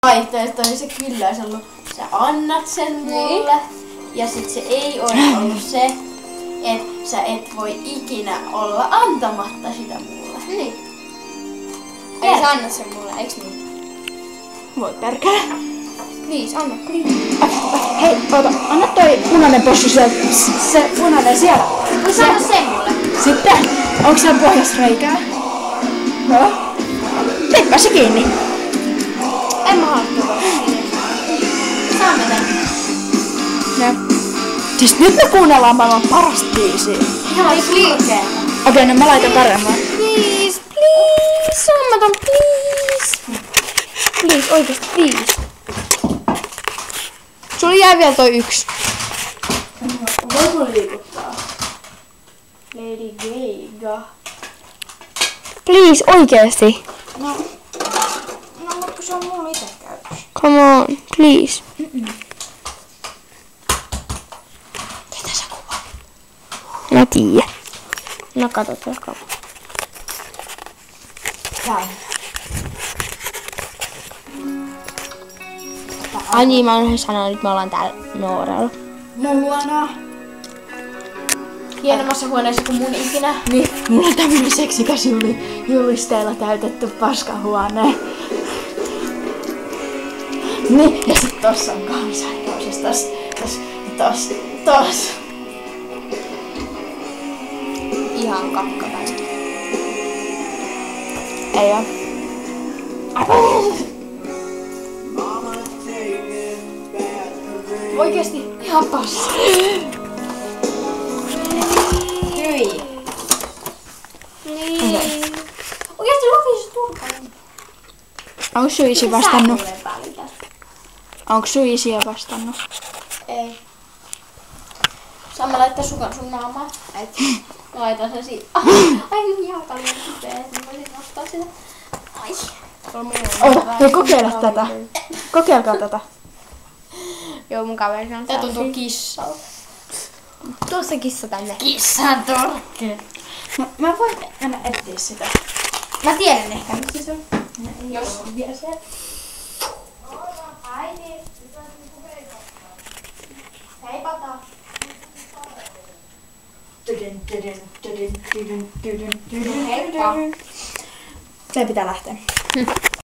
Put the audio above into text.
Vaihtoehto oli se kyllä olisi ollut, sä annat sen mulle. Ja sit se ei olisi ollut se, että sä et voi ikinä olla antamatta sitä mulle. Niin. Ei sä anna sen mulle, eiks niin? Voi perkele. Please, anna, please. Hei, oota, anna toi punainen possu sieltä. Se punainen siellä. Voi saada sen mulle. Sitten, onks siellä pohjassa reikää? Joo. Teipä se kiinni. En mä halua tulla. Saamme tän. Joo. Siis nyt me kuunnellaan maailman parasta biisiä. Ihan surkeeta. Okei, no mä laitan paremmin. Please, please, sammaton, please. Please, oikeesti, please. Sulla jää vielä toi yksi. Voiko liikuttaa? Lady Gaga. Please, oikeesti. No, mutta kun se on mulla itse käytössä. Come on, please. Ketä sä kuvaat? Mä tiedä. No katsotaan kauan. Näin. Ai niin, mä oon sanonut, että me ollaan täällä Nooralla. Luona. Hienommassa huoneessa kuin mun ikinä. Niin, mulla on tämmönen seksikäs julisteella täytetty paskahuone. Niin, ja sit tossa on kansainvausessa. Tos. Ihan kakkapäistä. Ei oo. Oikeesti ihan passa. Hyi. Niin. Oikeesti lopisi turkaan. Onko sun isi vastannut? Onko sun isi jo vastannut? Ei. Saan mä laittaa sukan sun naamaan? Et. Mä laitan sen siitä. Ai jalka liian kipeä, että mä voisin nostaa sitä. Ai. Ota, hei kokeile tätä. Kokeilkaa tätä. Joo, mun kaveri on Tää tuntuu kissalta. Tuo se kissa tänne. Kissan torkke. Mä voin mennä etsiä sitä. Mä tiedän ehkä, missä se on. Jos on vielä se. Se pitää lähteä.